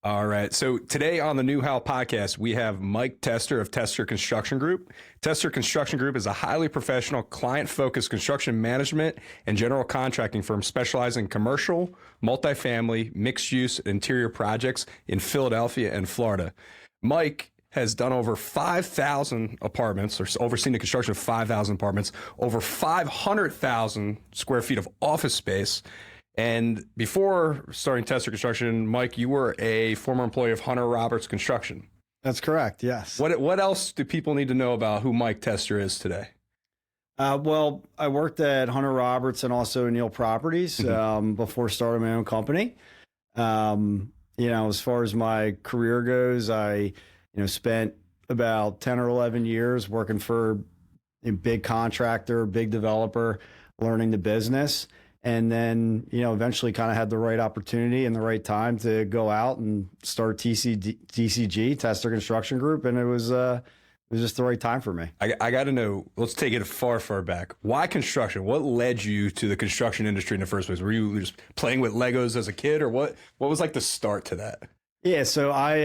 All right. So today on the New How podcast, we have Mike Tester of Tester Construction Group. Tester Construction Group is a highly professional, client-focused construction management and general contracting firm specializing in commercial, multifamily, mixed-use, interior projects in Philadelphia and Florida. Mike has done over 5,000 apartments, or overseen the construction of 5,000 apartments, over 500,000 square feet of office space. And before starting Tester Construction, Mike, you were a former employee of Hunter Roberts Construction. That's correct, yes. What else do people need to know about who Mike Tester is today? Well, I worked at Hunter Roberts and also O'Neill Properties before starting my own company. As far as my career goes, I spent about 10 or 11 years working for a big contractor, big developer, learning the business. And then, eventually kind of had the right opportunity and the right time to go out and start TCG, Tester Construction Group. And it was just the right time for me. I got to know, let's take it far, far back. Why construction? What led you to the construction industry in the first place? Were you just playing with Legos as a kid, or what was like the start to that? Yeah, so I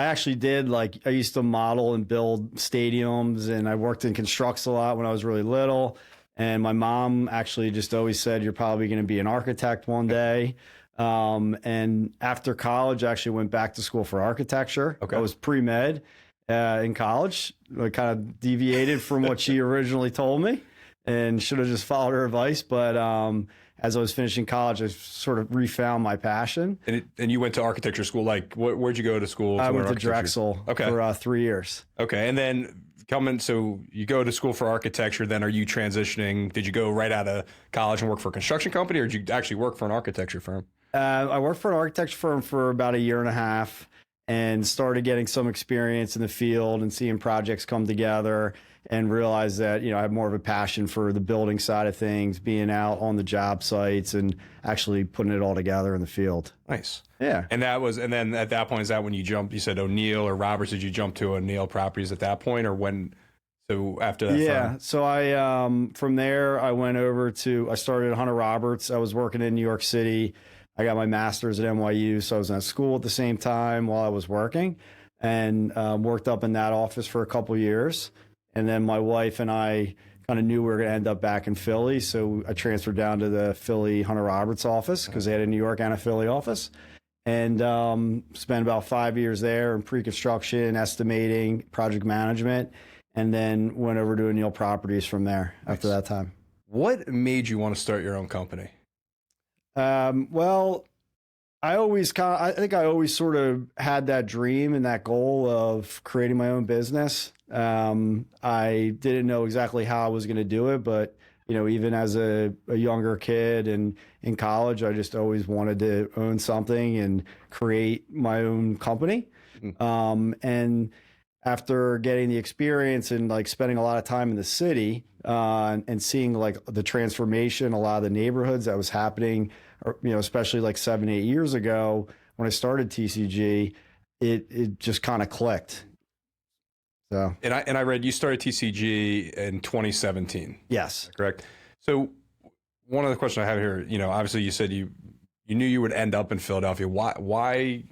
actually did, I used to model and build stadiums, and I worked in constructs a lot when I was really little. And my mom actually just always said, you're probably going to be an architect one day. And after college, I actually went back to school for architecture. Okay. I was pre-med in college. I kind of deviated from what she originally told me and should have just followed her advice. But as I was finishing college, I sort of refound my passion. And you went to architecture school. Where'd you go to school? I went to Drexel for 3 years. Okay. And then so you go to school for architecture, then are you transitioning? Did you go right out of college and work for a construction company, or did you actually work for an architecture firm? I worked for an architecture firm for about a year and a half and started getting some experience in the field and seeing projects come together, and realized that, I have more of a passion for the building side of things, being out on the job sites and actually putting it all together in the field. Nice. Yeah. And then at that point, is that when you jumped, you said O'Neill or Roberts, did you jump to O'Neill Properties at that point, or when? So after that? Yeah. Firm? So I, from there, I went over I started at Hunter Roberts. I was working in New York City. I got my master's at NYU. So I was at school at the same time while I was working, and worked up in that office for a couple years. And then my wife and I kind of knew we were going to end up back in Philly. So I transferred down to the Philly Hunter Roberts office because they had a New York and a Philly office. And spent about 5 years there in pre-construction, estimating, project management, and then went over to O'Neill Properties from there after that time. What made you want to start your own company? Well, I think I always sort of had that dream and that goal of creating my own business. I didn't know exactly how I was going to do it, but even as a younger kid and in college, I just always wanted to own something and create my own company. And after getting the experience and spending a lot of time in the city, and seeing the transformation, a lot of the neighborhoods that was happening, especially 7-8 years ago when I started TCG, it just kind of clicked. So, and I read you started TCG in 2017. Yes, correct. So one other question I have here, obviously you said you knew you would end up in Philadelphia. Why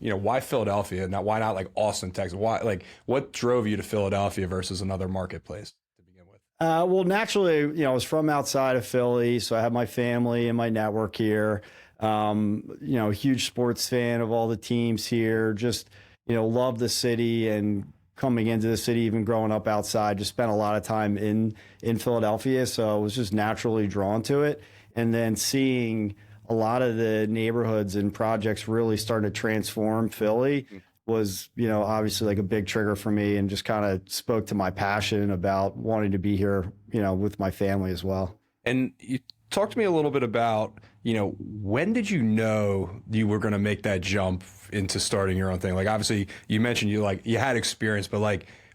Philadelphia? Now, why not Austin, Texas? Why, what drove you to Philadelphia versus another marketplace to begin with? Well, naturally, I was from outside of Philly, so I have my family and my network here. Huge sports fan of all the teams here. Just, love the city, and coming into the city, even growing up outside, just spent a lot of time in Philadelphia. So I was just naturally drawn to it. And then seeing a lot of the neighborhoods and projects really starting to transform Philly was, obviously a big trigger for me, and just kind of spoke to my passion about wanting to be here, with my family as well. And you talk to me a little bit about, when did you know you were going to make that jump into starting your own thing? Obviously you mentioned you had experience, but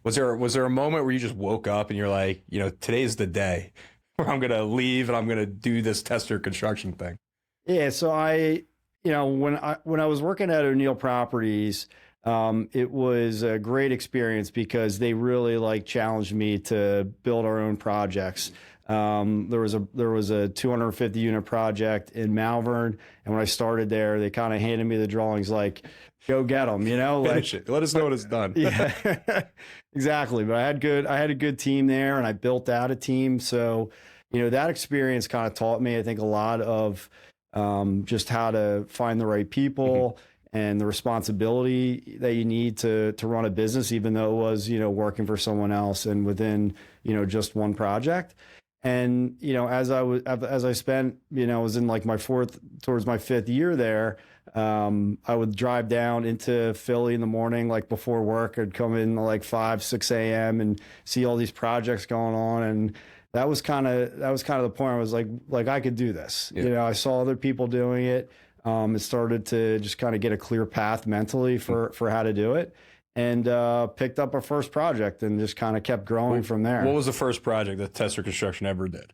was there a moment where you just woke up and you're like, today's the day where I'm going to leave and I'm going to do this Tester Construction thing? Yeah. So when I was working at O'Neill Properties, it was a great experience because they really challenged me to build our own projects. There was a 250 unit project in Malvern, and when I started there, they kind of handed me the drawings go get them, like, Finish it. Let us know when it's done. yeah, exactly. But I had a good team there and I built out a team. So, that experience kind of taught me, I think, a lot of just how to find the right people and the responsibility that you need to run a business, even though it was, working for someone else and within, just one project. And, as I spent, was in like towards my fifth year there, I would drive down into Philly in the morning, like before work. I'd come in like 5, 6 a.m. and see all these projects going on. And that was kind of the point. I was like I could do this. Yeah. I saw other people doing it. It started to just kind of get a clear path mentally for how to do it, and picked up our first project and just kind of kept growing from there. What was the first project that Tester Construction ever did?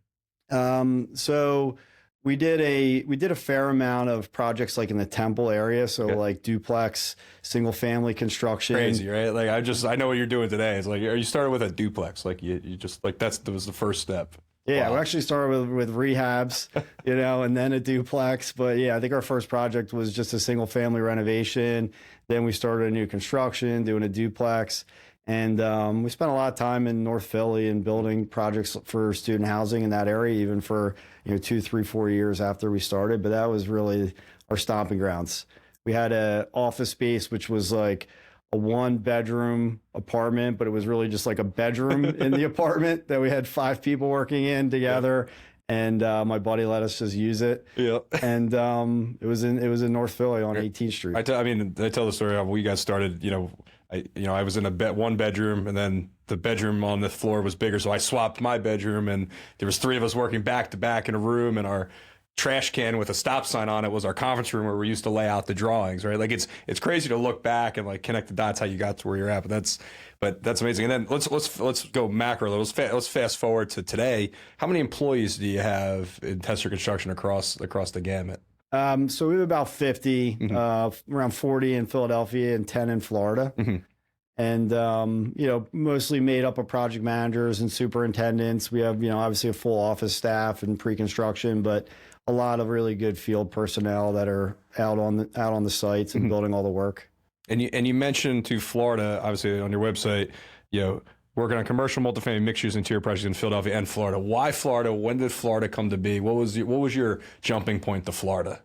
So we did a fair amount of projects like in the Temple area. So like duplex, single family construction. Crazy, right? Like I know what you're doing today. It's like, you started with a duplex. Like you just like that was the first step. Yeah, Wow. we actually started with rehabs, and then a duplex. But yeah, I think our first project was just a single family renovation. Then we started a new construction, doing a duplex. And we spent a lot of time in North Philly and building projects for student housing in that area, even for 2, 3, 4 years after we started. But that was really our stomping grounds. We had a office space, which was like a 1-bedroom apartment, but it was really just like a bedroom in the apartment that we had 5 people working in together. And my buddy let us just use it. Yeah. And it was in North Philly on 18th Street. I tell the story of how we got started. I was in a 1-bedroom, and then the bedroom on the floor was bigger, so I swapped my bedroom, and there was 3 of us working back to back in a room, and our trash can with a stop sign on it was our conference room where we used to lay out the drawings, right? Like it's crazy to look back and like connect the dots how you got to where you're at, but that's amazing. And then let's go macro. Let's fast forward to today. How many employees do you have in Tester Construction across the gamut? So we have about 50, around 40 in Philadelphia and 10 in Florida. And, mostly made up of project managers and superintendents. We have, obviously a full office staff and pre-construction, but a lot of really good field personnel that are out on the sites and building all the work. And you mentioned to Florida, obviously on your website, working on commercial multifamily mixed-use interior projects in Philadelphia and Florida. Why Florida? When did Florida come to be? What was your jumping point to Florida?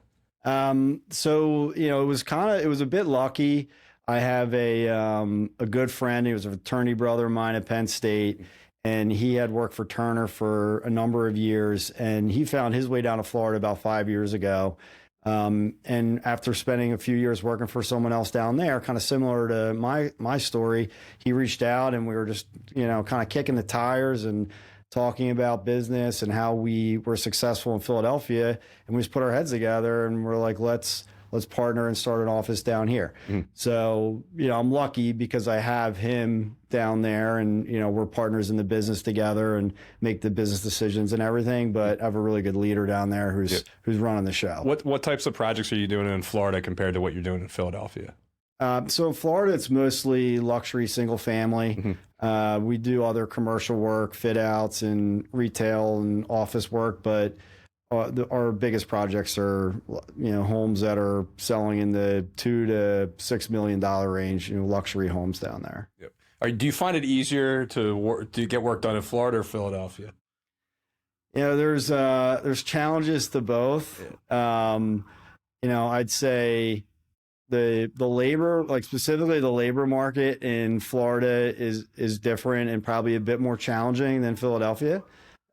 So it was a bit lucky. I have a good friend. He was a fraternity brother of mine at Penn State, and he had worked for Turner for a number of years, and he found his way down to Florida about 5 years ago. And after spending a few years working for someone else down there, kind of similar to my story, he reached out and we were just, kind of kicking the tires and talking about business and how we were successful in Philadelphia. And we just put our heads together and we're like, let's partner and start an office down here. So, I'm lucky because I have him down there and, we're partners in the business together and make the business decisions and everything, but I have a really good leader down there who's running the show. What types of projects are you doing in Florida compared to what you're doing in Philadelphia? So in Florida, it's mostly luxury single family. We do other commercial work, fit outs and retail and office work, but our biggest projects are, homes that are selling in the $2 to $6 million range, luxury homes down there. Yep. Do you find it easier to get work done in Florida or Philadelphia? There's challenges to both. I'd say the labor, like specifically the labor market in Florida is different and probably a bit more challenging than Philadelphia.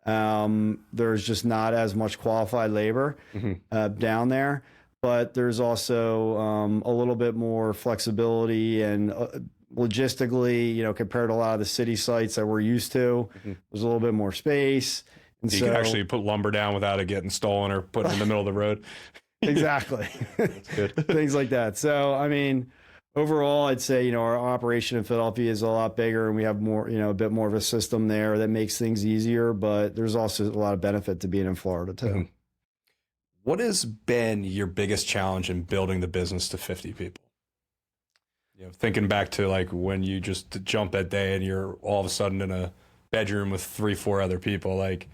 There's just not as much qualified labor down there, but there's also a little bit more flexibility and logistically, compared to a lot of the city sites that we're used to, there's a little bit more space. And you can actually put lumber down without it getting stolen or put in the middle of the road. Exactly. That's good. Things like that. So, overall, I'd say, our operation in Philadelphia is a lot bigger and we have more, a bit more of a system there that makes things easier, but there's also a lot of benefit to being in Florida too. What has been your biggest challenge in building the business to 50 people? Thinking back to like when you just jump that day and you're all of a sudden in a bedroom with 3, 4 other people, like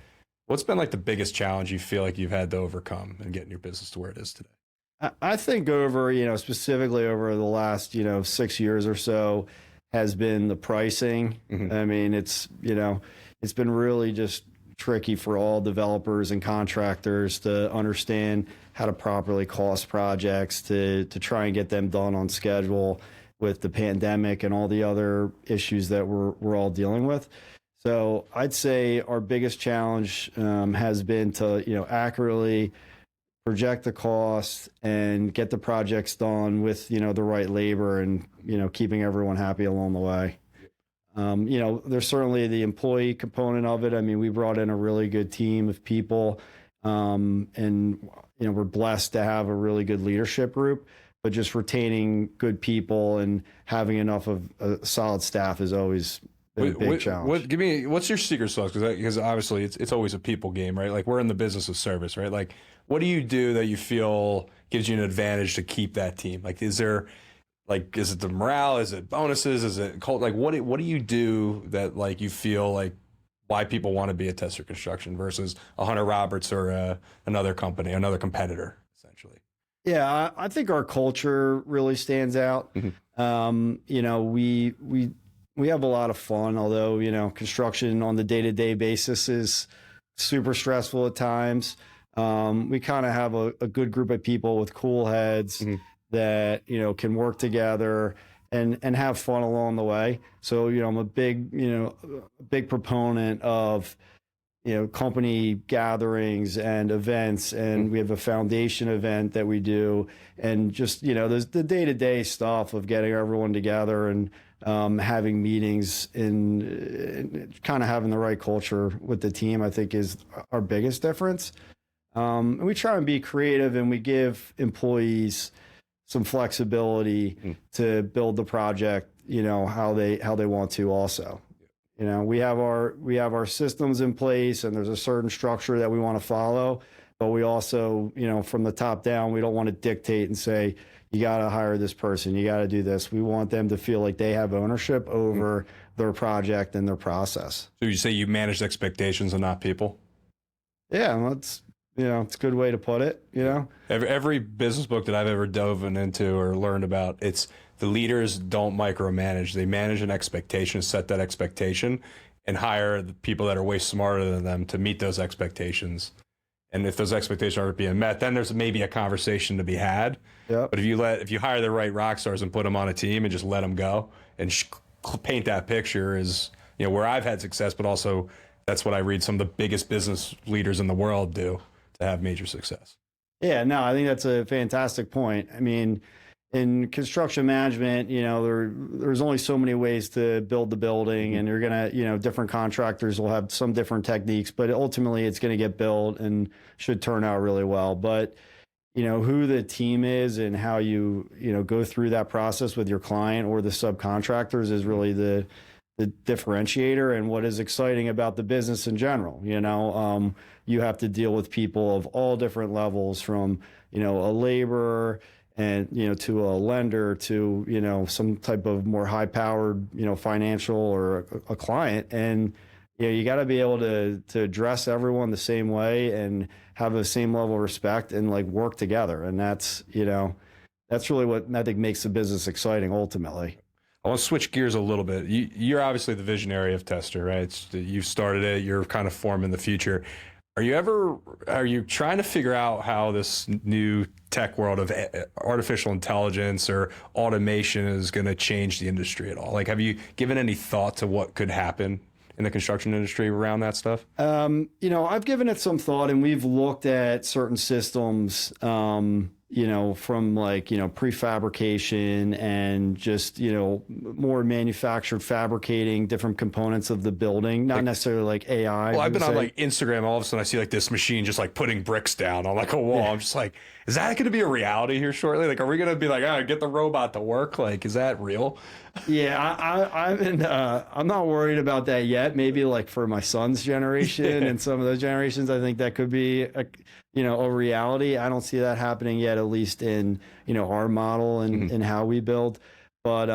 what's been like the biggest challenge you feel like you've had to overcome in getting your business to where it is today? I think over, specifically over the last, 6 years or so has been the pricing. I mean, it's been really just tricky for all developers and contractors to understand how to properly cost projects to try and get them done on schedule with the pandemic and all the other issues that we're all dealing with. So I'd say our biggest challenge has been to, accurately project the cost and get the projects done with, the right labor and, keeping everyone happy along the way. There's certainly the employee component of it. I mean, we brought in a really good team of people, and, we're blessed to have a really good leadership group, but just retaining good people and having enough of a solid staff is always been a big challenge. What's your secret sauce? Because obviously it's always a people game, right? Like we're in the business of service, right? Like what do you do that you feel gives you an advantage to keep that team? Like is it the morale? Is it bonuses? Is it cult? Like what do you do that like you feel like why people want to be at Tester Construction versus a Hunter Roberts or another company, another competitor, essentially? Yeah, I think our culture really stands out. We have a lot of fun, although, construction on the day-to-day basis is super stressful at times. We kind of have a good group of people with cool heads that, can work together and have fun along the way. So, I'm a big proponent of, company gatherings and events, and we have a foundation event that we do, and just, there's the day-to-day stuff of getting everyone together and having meetings and kind of having the right culture with the team, I think is our biggest difference. And we try and be creative, and we give employees some flexibility to build the project, how they want to also. We have our systems in place, and there's a certain structure that we want to follow, but we also, from the top down, we don't want to dictate and say, you got to hire this person, you got to do this. We want them to feel like they have ownership over their project and their process. So you say you manage expectations and not people? Yeah, that's, it's a good way to put it, Every business book that I've ever dove into or learned about, it's the leaders don't micromanage. They manage an expectation, set that expectation, and hire the people that are way smarter than them to meet those expectations. And if those expectations aren't being met, then there's maybe a conversation to be had. Yep. But if you hire the right rock stars and put them on a team and just let them go and paint that picture is, where I've had success, but also that's what I read some of the biggest business leaders in the world do to have major success. Yeah, no, I think that's a fantastic point. I mean, in construction management, there's only so many ways to build the building, and you're gonna, different contractors will have some different techniques, but ultimately it's going to get built and should turn out really well. But who the team is and how you go through that process with your client or the subcontractors is really the differentiator, and what is exciting about the business in general. You have to deal with people of all different levels, from a laborer and to a lender to some type of more high powered financial or a client, and you got to be able to address everyone the same way and have the same level of respect and like work together. And that's really what I think makes the business exciting ultimately. I want to switch gears a little bit. You're obviously the visionary of Tester, right? You started it. You're kind of forming the future. Are you trying to figure out how this new tech world of artificial intelligence or automation is going to change the industry at all? Like, have you given any thought to what could happen in the construction industry around that stuff? I've given it some thought, and we've looked at certain systems, from like, prefabrication and just, more manufactured fabricating different components of the building, not necessarily like AI. Well, I've been on like Instagram, all of a sudden I see like this machine just like putting bricks down on like a wall. Yeah. I'm just like, is that going to be a reality here shortly? Like, are we going to be like, get the robot to work? Like, is that real? Yeah, I'm not worried about that yet. Maybe like for my son's generation and some of those generations, I think that could be a reality. I don't see that happening yet, at least in, our model and how we build. But,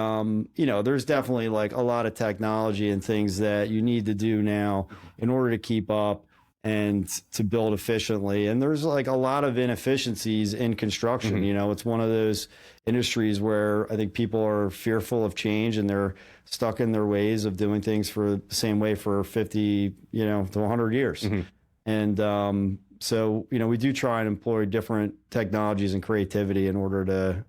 there's definitely like a lot of technology and things that you need to do now in order to keep up and to build efficiently. And there's like a lot of inefficiencies in construction. You know, it's one of those industries where I think people are fearful of change and they're stuck in their ways of doing things for the same way for 50, you know, to 100 years. And so, you know, we do try and employ different technologies and creativity in order to,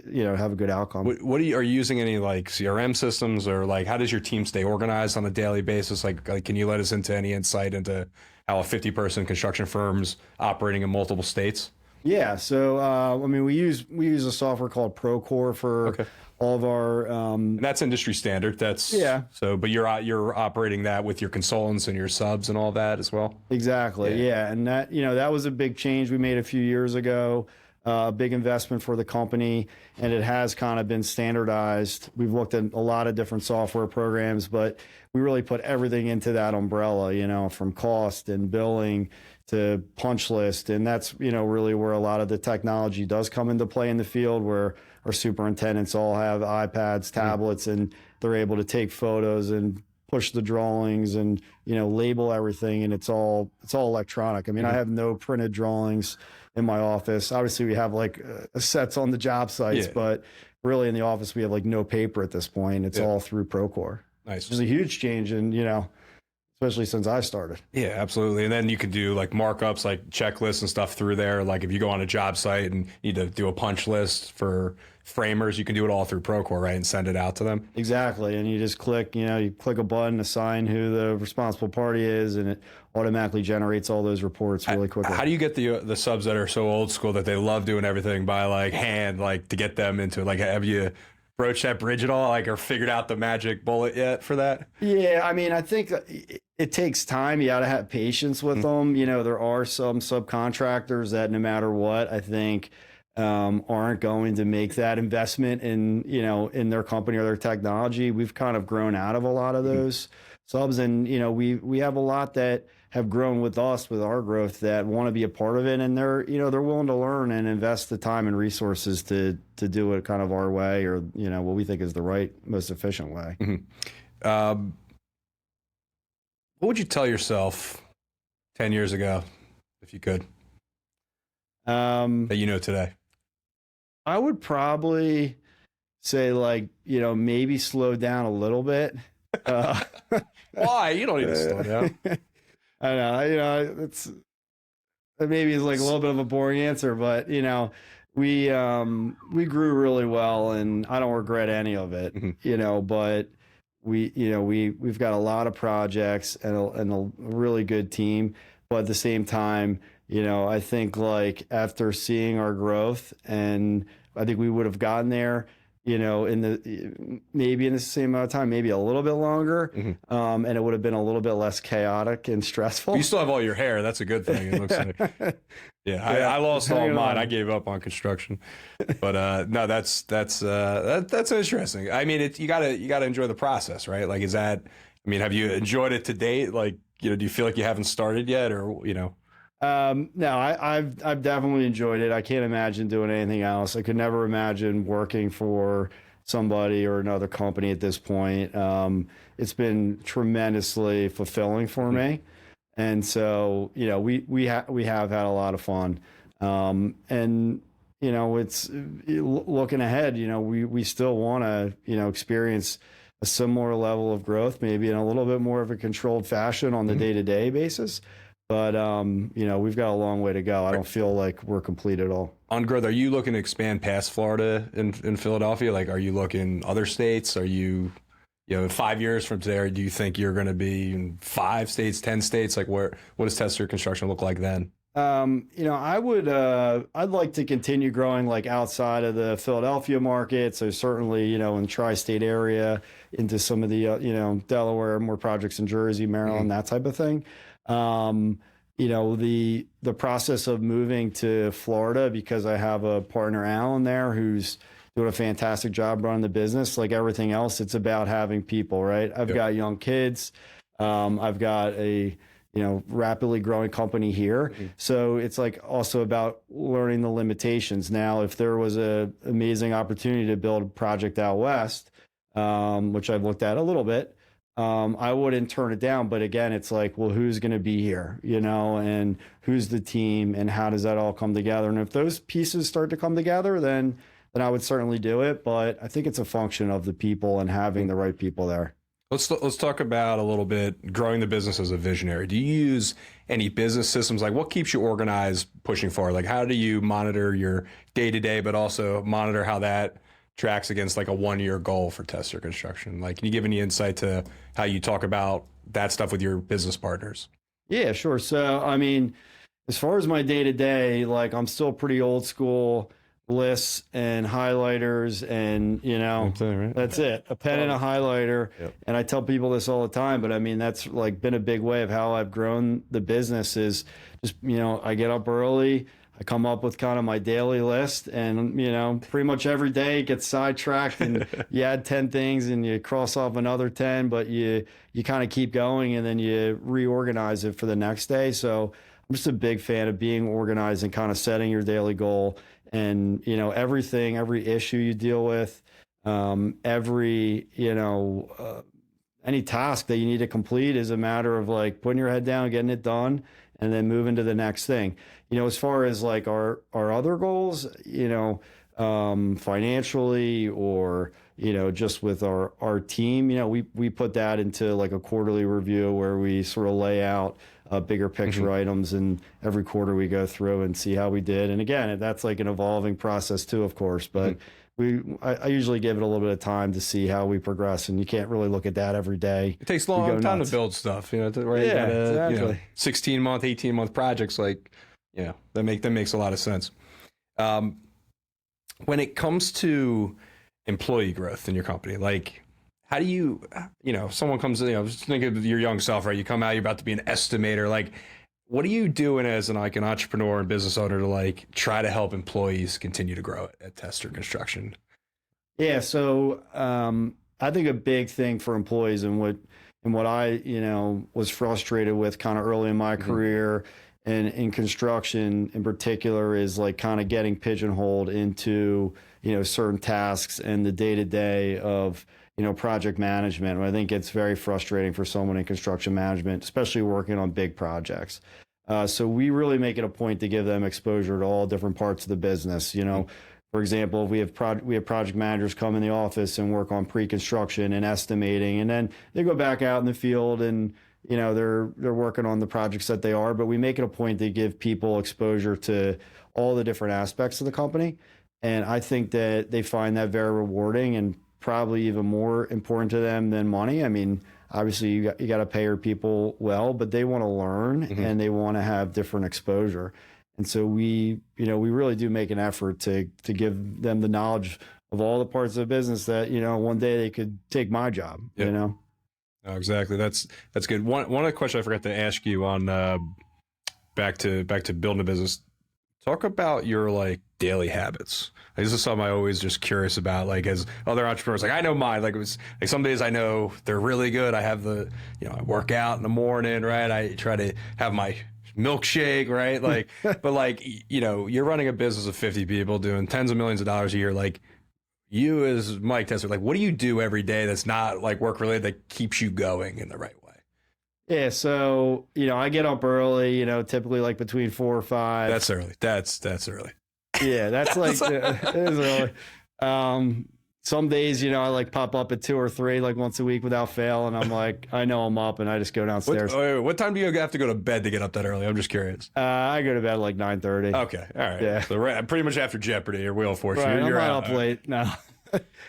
you know, have a good outcome. What are you using any like CRM systems, or like how does your team stay organized on a daily basis? Like can you let us into any insight into how a 50-person construction firm's operating in multiple states? Yeah. So, I mean, we use a software called Procore for all of our. And that's industry standard. That's So, but you're operating that with your consultants and your subs and all that as well. Exactly. Yeah. And that, you know, that was a big change we made a few years ago. A big investment for the company, and it has kind of been standardized. We've looked at a lot of different software programs, but we really put everything into that umbrella, you know, from cost and billing to punch list. And that's, you know, really where a lot of the technology does come into play in the field, where our superintendents all have iPads, tablets, and they're able to take photos and push the drawings and, you know, label everything. And it's all electronic. I mean, I have no printed drawings in my office. Obviously we have like sets on the job sites, but really in the office we have like no paper at this point. It's all through Procore. Nice. Which is a huge change, and you know, especially since I started. Yeah, absolutely. And then you can do like markups, like checklists and stuff through there. Like if you go on a job site and need to do a punch list for framers, you can do it all through Procore, right? And send it out to them. Exactly. And you just click, you know, you click a button, assign who the responsible party is, and it automatically generates all those reports really quickly. How do you get the subs that are so old school that they love doing everything by like hand, like to get them into it? Like, have you broached that bridge at all, like, or figured out the magic bullet yet for that? Yeah, I mean, I think it takes time. You got to have patience with them. You know, there are some subcontractors that no matter what, I think aren't going to make that investment in, you know, in their company or their technology. We've kind of grown out of a lot of those subs, and, you know, we have a lot that have grown with us, with our growth, that want to be a part of it, and they're, you know, they're willing to learn and invest the time and resources to do it kind of our way, or, you know, what we think is the right, most efficient way. What would you tell yourself 10 years ago, if you could, that you know today? I would probably say, like, you know, maybe slow down a little bit. Why? You don't need to slow down. I know, you know, it's maybe like a little bit of a boring answer, but, you know, we grew really well, and I don't regret any of it, you know, but we've got a lot of projects and a really good team, but at the same time, you know, I think, like, after seeing our growth, and I think we would have gotten there, you know, maybe in the same amount of time, maybe a little bit longer, and it would have been a little bit less chaotic and stressful. You still have all your hair. That's a good thing. It looks like. I lost all mine. I gave up on construction, but no, that's interesting. I mean, you gotta enjoy the process, right? Like, I mean, have you enjoyed it to date? Like, you know, do you feel like you haven't started yet, or, you know? No, I've definitely enjoyed it. I can't imagine doing anything else. I could never imagine working for somebody or another company at this point. It's been tremendously fulfilling for me. And so, you know, we have had a lot of fun. And, you know, it's looking ahead, you know, we still want to, you know, experience a similar level of growth, maybe in a little bit more of a controlled fashion on the day-to-day basis. But, you know, we've got a long way to go. I don't feel like we're complete at all. On growth, are you looking to expand past Florida in Philadelphia? Like, are you looking other states? Are you, you know, 5 years from today, do you think you're going to be in 5 states, 10 states? Like, what does Tester Construction look like then? You know, I'd like to continue growing, like, outside of the Philadelphia market. So certainly, you know, in the tri-state area, into some of the, you know, Delaware, more projects in Jersey, Maryland, that type of thing. You know, the process of moving to Florida, because I have a partner, Alan, there, who's doing a fantastic job running the business. Like everything else, it's about having people, right? I've got young kids. I've got a, you know, rapidly growing company here. So it's like also about learning the limitations. Now, if there was a amazing opportunity to build a project out west, which I've looked at a little bit, I wouldn't turn it down. But again, it's like, well, who's going to be here, and who's the team, and how does that all come together? And if those pieces start to come together, then I would certainly do it. But I think it's a function of the people and having the right people there. Let's talk about a little bit growing the business as a visionary. Do you use any business systems? Like, what keeps you organized pushing forward? Like, how do you monitor your day to day, but also monitor how that tracks against like a 1-year goal for Tester Construction? Like, can you give any insight to how you talk about that stuff with your business partners? Yeah, sure. So, I mean, as far as my day to day, like I'm still pretty old school, lists and highlighters, and that's it, a pen and a highlighter. Yep. And I tell people this all the time, but I mean, that's like been a big way of how I've grown the business is just, I get up early, I come up with kind of my daily list, and pretty much every day it gets sidetracked and you add 10 things and you cross off another 10, but you kind of keep going and then you reorganize it for the next day. So I'm just a big fan of being organized and kind of setting your daily goal. And, everything, every issue you deal with, every, any task that you need to complete is a matter of like putting your head down, getting it done, and then moving to the next thing. As far as like our other goals, financially or, just with our team, we put that into like a quarterly review where we sort of lay out bigger picture items, and every quarter we go through and see how we did. And again, that's like an evolving process too, of course, but I usually give it a little bit of time to see how we progress, and you can't really look at that every day. It takes a long time to build stuff, right? Yeah, exactly. 16-month, 18-month projects, like, that makes a lot of sense. When it comes to employee growth in your company, like, how do you, someone comes, just think of your young self, right? You come out, you're about to be an estimator. Like, what are you doing as an entrepreneur and business owner to like try to help employees continue to grow at Tester Construction? Yeah. So, I think a big thing for employees and what I, was frustrated with kind of early in my career and in construction in particular is like kind of getting pigeonholed into, certain tasks and the day to day of, project management. I think it's very frustrating for someone in construction management, especially working on big projects. So we really make it a point to give them exposure to all different parts of the business. For example, we have project managers come in the office and work on pre-construction and estimating, and then they go back out in the field and they're working on the projects that they are. But we make it a point to give people exposure to all the different aspects of the company, and I think that they find that very rewarding and probably even more important to them than money. I mean, obviously you got to pay your people well, but they want to learn and they want to have different exposure. And so we really do make an effort to give them the knowledge of all the parts of the business that, one day they could take my job, No, exactly. That's good. One other question I forgot to ask you on back to building a business. Talk about your like daily habits. Like, this is something I always just curious about. Like, as other entrepreneurs, like I know mine. Like, it was like some days I know they're really good. I have I work out in the morning, right? I try to have my milkshake, right? Like, but like, you're running a business of 50 people doing tens of millions of dollars a year. Like, you as Mike Tester, like, what do you do every day that's not like work related that keeps you going in the right way? Yeah, so I get up early, typically like between 4 or 5. That's early. That's early. Yeah, that's like it is early. Some days, I like pop up at 2 or 3 like once a week without fail, and I'm like, I know I'm up, and I just go downstairs. What time do you have to go to bed to get up that early? I'm just curious. I go to bed at like 9:30. Okay, all right. Yeah, so pretty much after Jeopardy or Wheel of Fortune. Right, you're I'm out. not up late. No.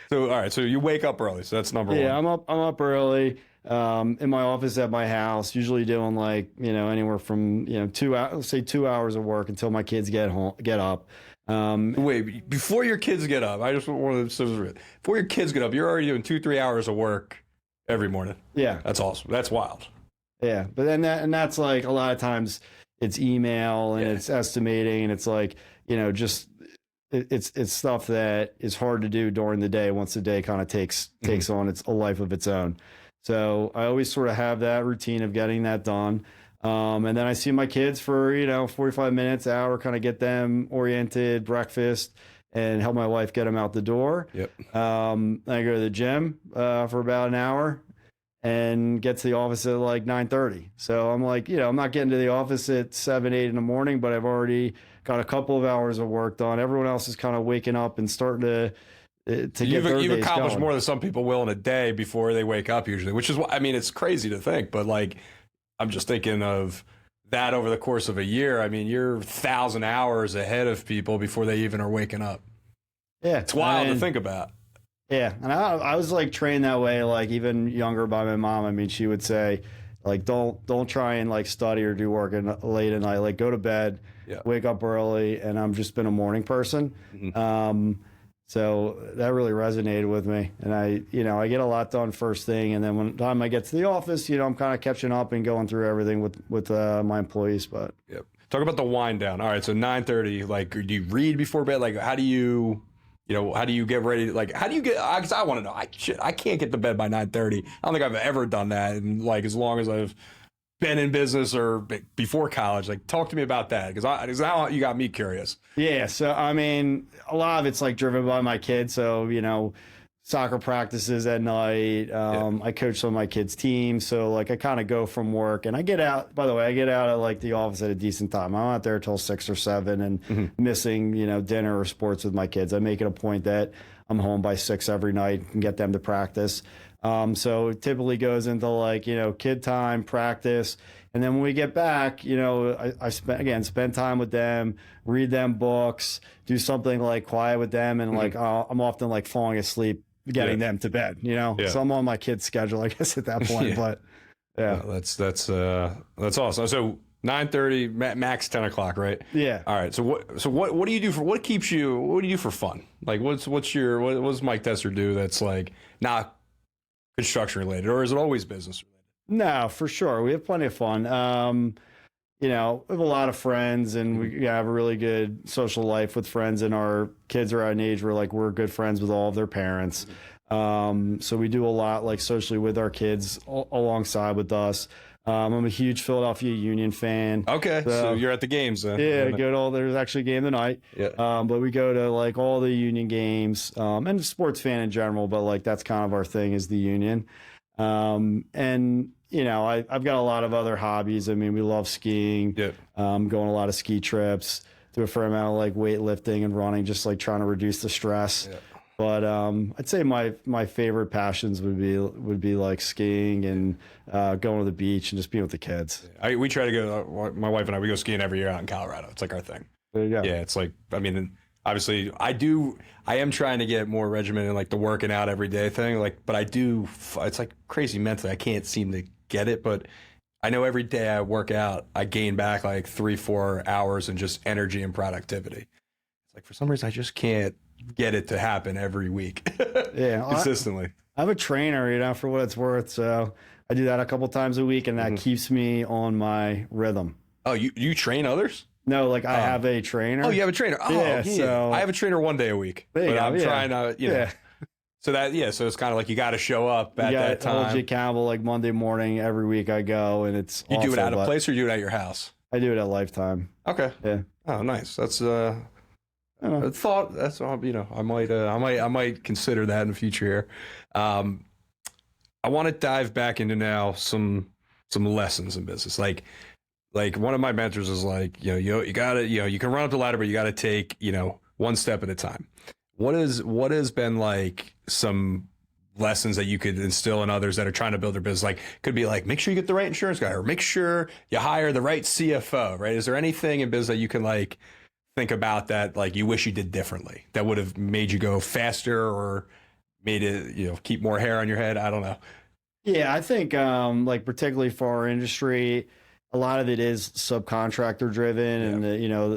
So all right, so you wake up early. So that's number one. Yeah, I'm up early. In my office at my house, usually doing like anywhere from 2 hours, let's say 2 hours of work until my kids get up. Wait, before your kids get up, I just want to. Before your kids get up, you're already doing 2-3 hours of work every morning. Yeah, that's awesome. That's wild. Yeah, but then that's like a lot of times it's email and it's estimating, and it's like just it's stuff that is hard to do during the day once the day kind of takes on a life of its own. So I always sort of have that routine of getting that done. And then I see my kids for, 45 minutes, hour, kind of get them oriented, breakfast, and help my wife get them out the door. Yep. I go to the gym for about an hour. and get to the office at like 9:30. So I'm like, I'm not getting to the office at 7, 8 in the morning, but I've already got a couple of hours of work done. Everyone else is kind of waking up and starting to get their You've days accomplished going. more than some people will in a day before they wake up usually, which is what I mean. It's crazy to think, but like I'm just thinking of that over the course of a year. I mean, you're 1,000 hours ahead of people before they even are waking up. Yeah, It's wild to think about. Yeah, and I was like trained that way, like even younger by my mom. I mean, she would say, like, don't try and like study or do work late at night. Like, go to bed, wake up early, and I'm just been a morning person. So that really resonated with me, and I get a lot done first thing, and then when time I get to the office, I'm kind of catching up and going through everything with my employees. But Talk about the wind down. All right, so 9:30. Like, do you read before bed? Like, how do you? How do you get ready? Like, how do you get? Because I want to know. I can't get to bed by 9:30. I don't think I've ever done that, and like as long as I've been in business or before college. Like, talk to me about that because now you got me curious. Yeah, so I mean, a lot of it's like driven by my kids. So soccer practices at night. I coach some of my kids' teams, so like I kind of go from work and I get out. By the way, I get out of like the office at a decent time. I'm not there till 6 or 7, and missing dinner or sports with my kids. I make it a point that I'm home by 6 every night and get them to practice. So it typically goes into like kid time, practice, and then when we get back, I spend time with them, read them books, do something like quiet with them, and like I'm often like falling asleep getting them to bed, so I'm on my kid's schedule, I guess, at that point. But that's awesome. So 9:30, max 10 o'clock, right? Yeah. All right. So what do you do what do you do for fun? Like what does Mike Tester do that's like not construction related, or is it always business related? No, for sure. We have plenty of fun. We have a lot of friends, and we have a really good social life with friends, and our kids are at an age where like we're good friends with all of their parents. So we do a lot like socially with our kids alongside with us. I'm a huge Philadelphia Union fan. Okay, so you're at the games then. Yeah, there's actually a game tonight. Yeah. But we go to like all the Union games, and a sports fan in general, but like that's kind of our thing is the Union. And I've got a lot of other hobbies. I mean, we love skiing. Yeah. Going a lot of ski trips, do a fair amount of like weightlifting and running, just like trying to reduce the stress. Yeah. But I'd say my favorite passions would be like skiing and going to the beach and just being with the kids. We try to go. My wife and I, we go skiing every year out in Colorado. It's like our thing. There you go. Yeah, it's like, I mean, obviously I am trying to get more regimented in like the working out every day thing. Like, but it's like crazy mentally. I can't seem to get it, but I know every day I work out, I gain back like 3-4 hours in just energy and productivity. It's like, for some reason, I just can't get it to happen every week. Yeah. Consistently. I have a trainer, for what it's worth. So I do that a couple times a week, and that keeps me on my rhythm. Oh, you train others? No, like I have a trainer. Oh, you have a trainer. Oh, yeah. So I have a trainer one day a week, but I'm trying to, So so it's kind of like you got to show up at that time. Hold you accountable. Like Monday morning, every week I go, and it's you do it awful, at a place or you do it at your house? I do it at Lifetime. Okay. Yeah. Oh, nice. That's a thought. That's I might consider that in the future here. I want to dive back into now some lessons in business. Like one of my mentors is like, you gotta, you can run up the ladder, but you gotta take, one step at a time. What has been like some lessons that you could instill in others that are trying to build their business? Like, could be like, make sure you get the right insurance guy, or make sure you hire the right CFO, right? Is there anything in business that you can like think about that like you wish you did differently that would have made you go faster or made it, keep more hair on your head? I don't know. Yeah, I think like particularly for our industry, a lot of it is subcontractor driven, and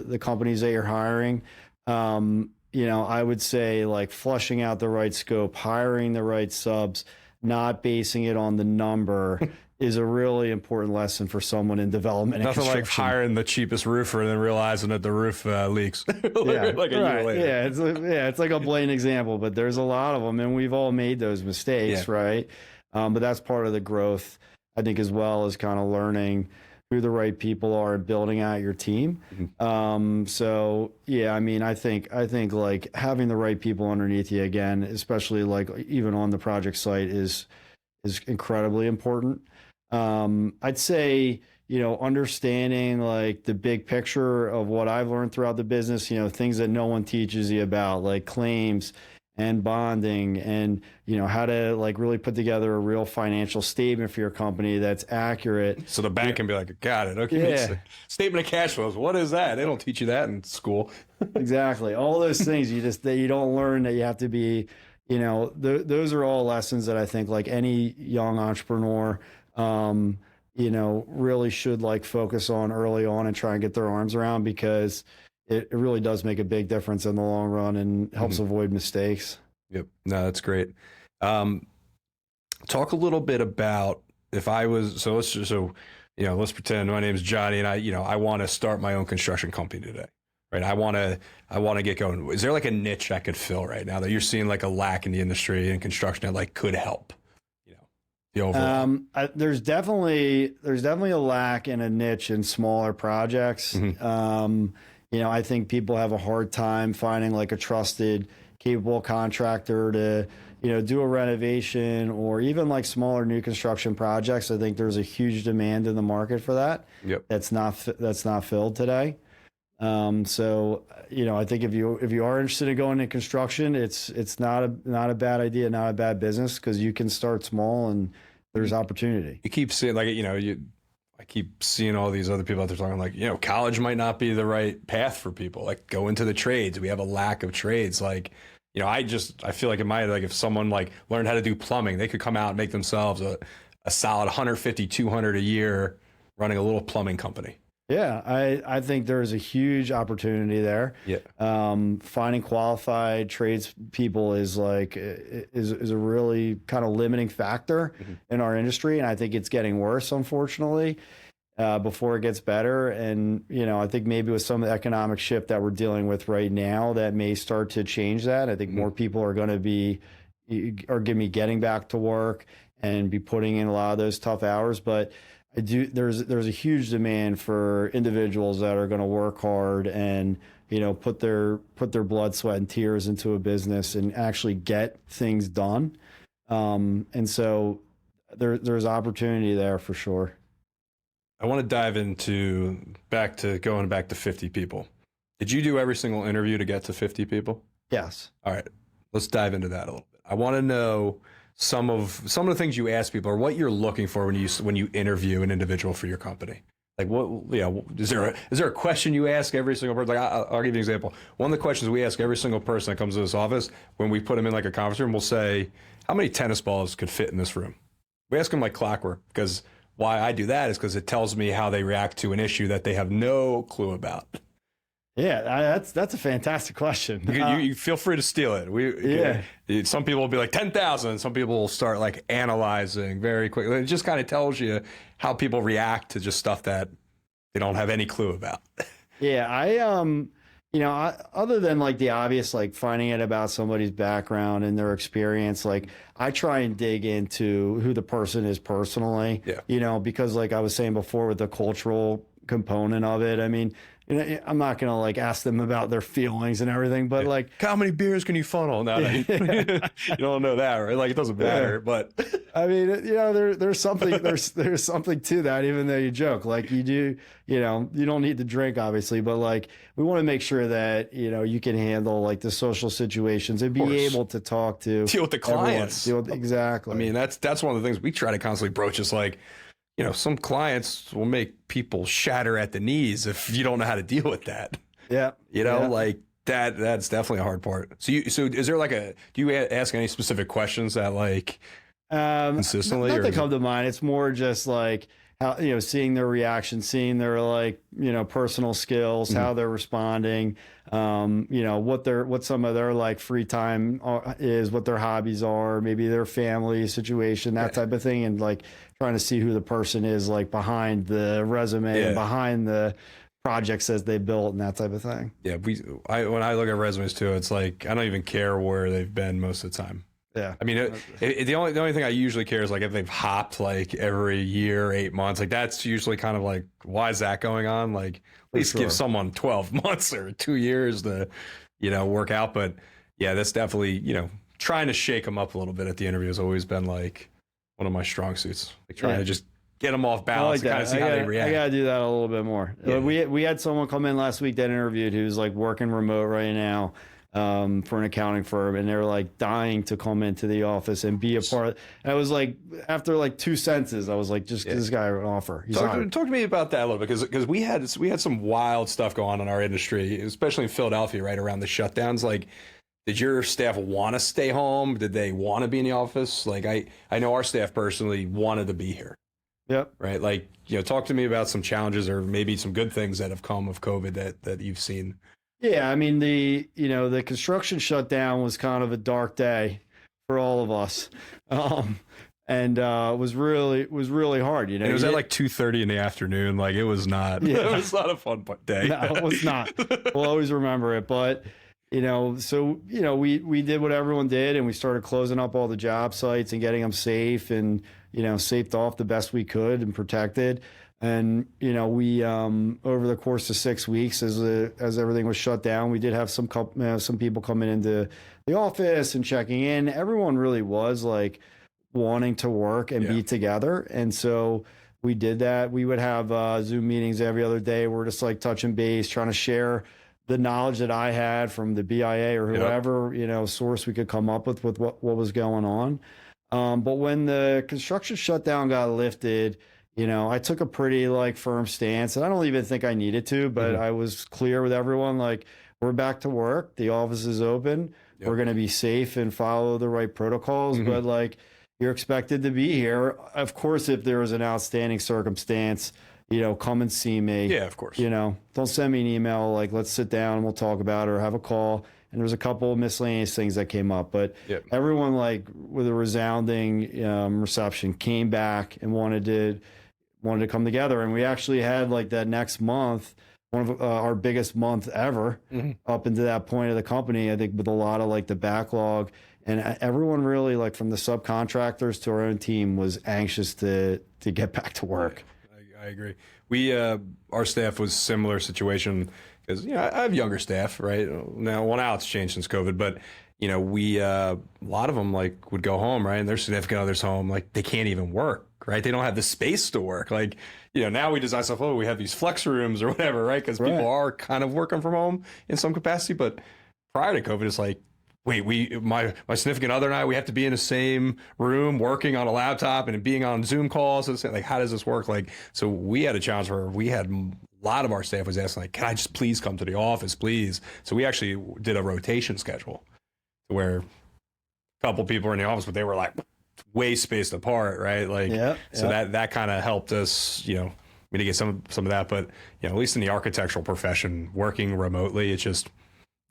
the companies that you're hiring. I would say like flushing out the right scope, hiring the right subs, not basing it on the number is a really important lesson for someone in development. Nothing like hiring the cheapest roofer and then realizing that the roof leaks. Yeah, like a year later. It's like a blatant example, but there's a lot of them, and we've all made those mistakes, right? But that's part of the growth, I think, as well as kind of learning who the right people are and building out your team. So yeah, I mean, I think like having the right people underneath you, again, especially like even on the project site, is is incredibly important. I'd say, understanding like the big picture of what I've learned throughout the business, things that no one teaches you about, like claims and bonding, and how to like really put together a real financial statement for your company that's accurate. So the bank can be like, got it. Okay. Yeah. Statement of cash flows. What is that? They don't teach you that in school. Exactly. All those things that you don't learn, that you have to be, those are all lessons that I think like any young entrepreneur, really should like focus on early on and try and get their arms around, because it really does make a big difference in the long run and helps avoid mistakes. Yep. No, that's great. Talk a little bit about, if I was, let's pretend my name's Johnny and I want to start my own construction company today. Right. I want to get going. Is there like a niche I could fill right now that you're seeing like a lack in the industry and construction that like could help? The overall. There's definitely a lack in a niche in smaller projects. I think people have a hard time finding like a trusted, capable contractor to, do a renovation or even like smaller new construction projects. I think there's a huge demand in the market for that. Yep. That's not filled today. So, I think if you are interested in going into construction, it's not a bad idea, not a bad business, because you can start small and there's opportunity. You keep seeing like, I keep seeing all these other people out there talking like, college might not be the right path for people. Like go into the trades. We have a lack of trades. Like, I feel like it might, like if someone like learned how to do plumbing, they could come out and make themselves a solid 150, 200 a year running a little plumbing company. Yeah, I think there's a huge opportunity there. Yeah. Finding qualified tradespeople is a really kind of limiting factor in our industry, and I think it's getting worse, unfortunately, before it gets better. And I think maybe with some of the economic shift that we're dealing with right now, that may start to change that. I think more people are going to be getting back to work and be putting in a lot of those tough hours, but there's a huge demand for individuals that are going to work hard and put their blood, sweat, and tears into a business and actually get things done. And so there's opportunity there for sure. I want to dive going back to 50 people. Did you do every single interview to get to 50 people? Yes. All right, let's dive into that a little bit. I want to know some of the things you ask people, or what you're looking for when you interview an individual for your company. Like is there a question you ask every single person? Like I'll give you an example. One of the questions we ask every single person that comes to this office when we put them in like a conference room, we'll say, how many tennis balls could fit in this room? We ask them like clockwork, because why I do that is because it tells me how they react to an issue that they have no clue about. Yeah, that's a fantastic question. You feel free to steal it. Some people will be like 10,000. Some people will start like analyzing very quickly. It just kind of tells you how people react to just stuff that they don't have any clue about. Yeah, other than like the obvious, like finding out about somebody's background and their experience, like I try and dig into who the person is personally. Yeah. Because like I was saying before, with the cultural component of it, I mean, I'm not going to like ask them about their feelings and everything, but like, how many beers can you funnel? No, you don't know that, right? Like it doesn't matter, but I mean, there's something to that, even though you joke, like you do, you don't need to drink obviously, but like we want to make sure that, you can handle like the social situations and be able to deal with the clients. Exactly. I mean, that's one of the things we try to constantly broach is like, some clients will make people shatter at the knees if you don't know how to deal with that. Yeah. Like that's definitely a hard part. So is there like do you ask any specific questions that like consistently? Nothing come to mind. It's more just like how, seeing their reaction, seeing their like, personal skills, how they're responding, what some of their like free time is, what their hobbies are, maybe their family situation, that type of thing. And like trying to see who the person is like behind the resume and behind the projects as they built and that type of thing. Yeah. When I look at resumes too, it's like, I don't even care where they've been most of the time. Yeah. I mean, the only thing I usually care is like if they've hopped like every year, 8 months, like that's usually kind of like, why is that going on? Like at least give someone 12 months or 2 years to, work out. But yeah, that's definitely, trying to shake them up a little bit at the interview has always been like one of my strong suits. Like trying Yeah. to just get them off I balance like and kind that. of see how they I react. gotta do that a little bit more. Yeah. We had someone come in last week that interviewed who's like working remote right now for an accounting firm, and they're like dying to come into the office and be a part. And I was like, after like 2 sentences, I was like, just give this guy an offer. He's Talk hired. to me about that a little bit, because we had some wild stuff going on in our industry, especially in Philadelphia, right around the shutdowns. Like, did your staff want to stay home? Did they want to be in the office? Like, I know our staff personally wanted to be here, Yep. right? Like, talk to me about some challenges or maybe some good things that have come of COVID that you've seen. Yeah, I mean the construction shutdown was kind of a dark day for all of us, and was really hard. And it was at like 2:30 in the afternoon. Like, it was not. Yeah. It was not a fun day. No, it was not. We'll always remember it, but we did what everyone did, and we started closing up all the job sites and getting them safe and safed off the best we could and protected. And we over the course of 6 weeks, as everything was shut down, we did have some people coming into the office and checking in. Everyone really was like wanting to work and be together, and so we did that. We would have Zoom meetings every other day. We're just like touching base, trying to share the knowledge that I had from the BIA or whoever source we could come up with what was going on. But when the construction shutdown got lifted, I took a pretty like firm stance, and I don't even think I needed to, but I was clear with everyone, like, we're back to work. The office is open. We're going to be safe and follow the right protocols, but like, you're expected to be here. Of course, if there is an outstanding circumstance, come and see me. Yeah, of course. Don't send me an email like, let's sit down and we'll talk about it, or have a call. And there was a couple of miscellaneous things that came up, but everyone, like, with a resounding reception, came back and wanted to come together. And we actually had, like, that next month, one of our biggest month ever up into that point of the company, I think, with a lot of like the backlog, and everyone really, like, from the subcontractors to our own team, was anxious to get back to work. I agree. We our staff was similar situation, because I have younger staff, right? Now it's changed since COVID, but we a lot of them like would go home, right, and their significant others home, like, they can't even work, right? They don't have the space to work. Like, now we design stuff. Oh, we have these flex rooms or whatever, right? Because people are kind of working from home in some capacity. But prior to COVID, it's like, wait, my significant other and I, we have to be in the same room working on a laptop and being on Zoom calls. And like, how does this work? Like, so we had a challenge where we had a lot of our staff was asking, like, can I just please come to the office, please? So we actually did a rotation schedule where a couple people were in the office, but they were like way spaced apart, right? Like, so that kind of helped us, mitigate some of that. But at least in the architectural profession, working remotely, it's just,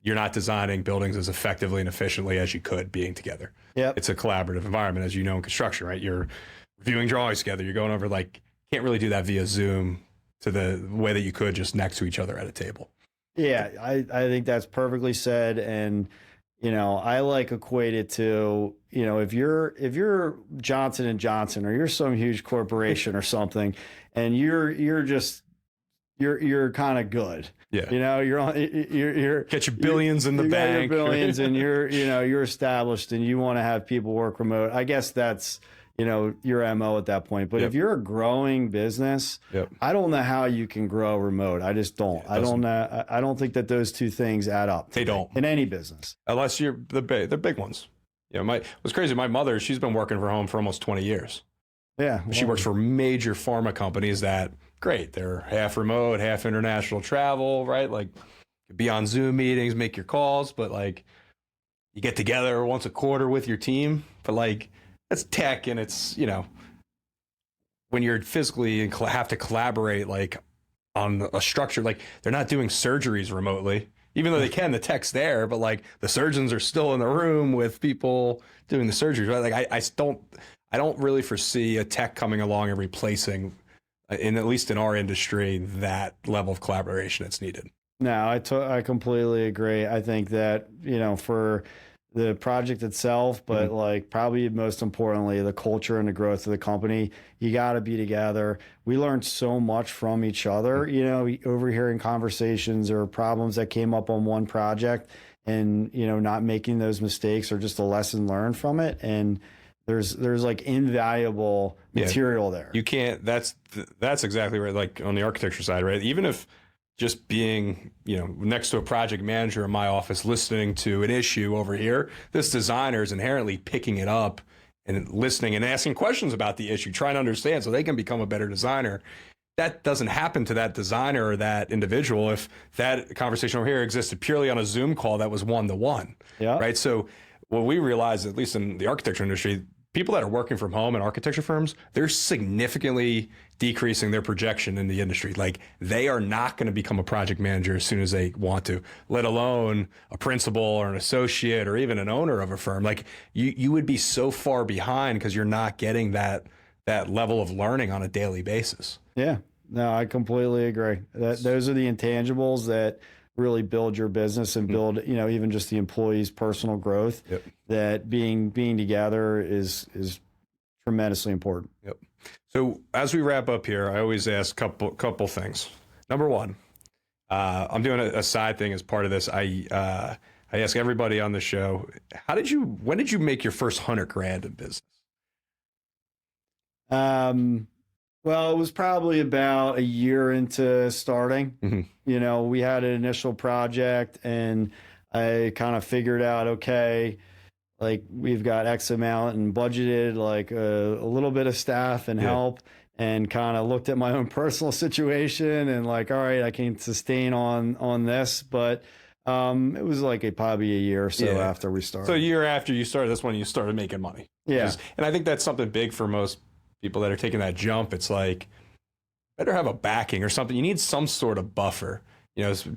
you're not designing buildings as effectively and efficiently as you could being together. It's a collaborative environment, as you know, in construction, right? You're reviewing drawings together. You're going over, like, can't really do that via Zoom to the way that you could just next to each other at a table. Yeah, I think that's perfectly said. And I like equate it to, if you're Johnson and Johnson, or you're some huge corporation or something, and you're kind of good. You're get your billions in the bank. Your billions, and you're established, and you want to have people work remote. I guess that's your MO at that point. But if you're a growing business, I don't know how you can grow remote. I just don't. I don't think that those two things add up. They don't in any business, unless you're the big ones. What's crazy, my mother, she's been working from home for almost 20 years. Yeah, she works for major pharma companies that, great, they're half remote, half international travel, right? Like, be on Zoom meetings, make your calls, but like, you get together once a quarter with your team. But like, that's tech, and it's, when you're physically and have to collaborate, like, on a structure, like, they're not doing surgeries remotely, even though they can, the tech's there, but like, the surgeons are still in the room with people doing the surgeries, right? Like, I don't really foresee a tech coming along and replacing, at least in our industry, that level of collaboration that's needed. No, I completely agree. I think that, for the project itself, but like, probably most importantly, the culture and the growth of the company, you got to be together. We learned so much from each other, overhearing conversations or problems that came up on one project, and, not making those mistakes, or just a lesson learned from it. And there's like invaluable material there. You can't, that's exactly right. Like on the architecture side, right? Even if just being, next to a project manager in my office, listening to an issue over here, this designer is inherently picking it up and listening and asking questions about the issue, trying to understand so they can become a better designer. That doesn't happen to that designer or that individual if that conversation over here existed purely on a Zoom call that was one-to-one, right? So what we realize, at least in the architecture industry, people that are working from home in architecture firms, they're significantly decreasing their projection in the industry. Like they are not going to become a project manager as soon as they want to, let alone a principal or an associate or even an owner of a firm. Like you would be so far behind because you're not getting that level of learning on a daily basis. Yeah, no, I completely agree. Those are the intangibles that really build your business and build, even just the employees' personal growth. Yep. That being together is tremendously important. Yep. So as we wrap up here, I always ask couple things. Number one, I'm doing a side thing as part of this. I ask everybody on the show, when did you make your first $100,000 in business? Well, it was probably about a year into starting. Mm-hmm. We had an initial project and I kind of figured out, okay, like we've got X amount and budgeted like a little bit of staff and help, and kind of looked at my own personal situation and like, all right, I can sustain on this. But it was like probably a year or so after we started. So a year after you started, that's when you started making money. Yeah. And I think that's something big for most people that are taking that jump. It's like, better have a backing or something. You need some sort of buffer.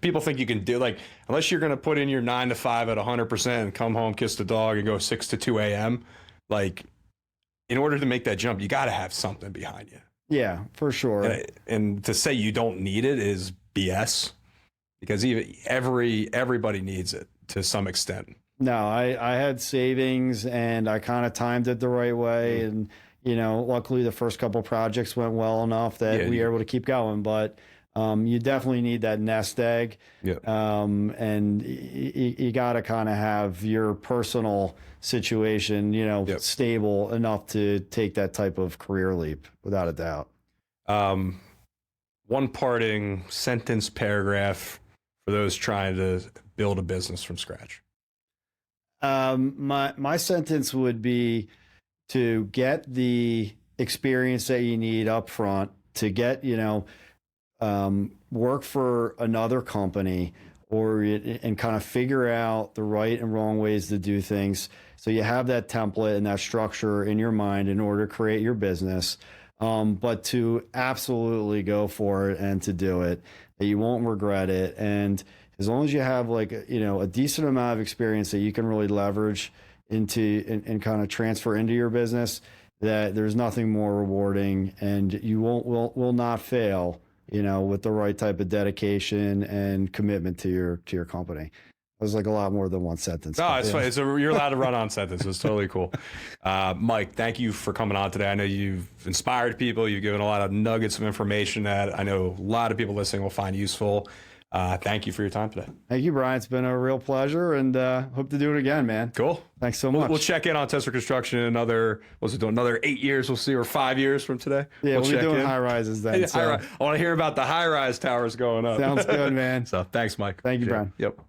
People think you can do, like, unless you're going to put in your 9 to 5 at 100% and come home, kiss the dog and go 6 to 2 a.m. Like, in order to make that jump, you got to have something behind you. Yeah, for sure. And to say you don't need it is BS, because everybody needs it to some extent. No, I had savings and I kind of timed it the right way. And, luckily the first couple projects went well enough that we were able to keep going. But you definitely need that nest egg. And you got to kind of have your personal situation, stable enough to take that type of career leap, without a doubt. One parting sentence, paragraph for those trying to build a business from scratch. My sentence would be to get the experience that you need up front, to get, work for another company and kind of figure out the right and wrong ways to do things. So you have that template and that structure in your mind in order to create your business. But to absolutely go for it and to do it, that you won't regret it. And as long as you have like, a decent amount of experience that you can really leverage into and kind of transfer into your business, that there's nothing more rewarding, and you will not fail, with the right type of dedication and commitment to your company. It was like a lot more than one sentence. No, it's fine. You're allowed to run on sentences. It's totally cool. Mike, thank you for coming on today. I know you've inspired people. You've given a lot of nuggets of information that I know a lot of people listening will find useful. Thank you for your time today. Thank you, Brian. It's been a real pleasure, and hope to do it again, man. Cool. Thanks so much. We'll check in on Tesser Construction in another 8 years, we'll see, or 5 years from today. Yeah, we'll be doing high rises then. I want to hear about the high rise towers going up. Sounds good, man. So thanks, Mike. Thank you, Brian. Yep.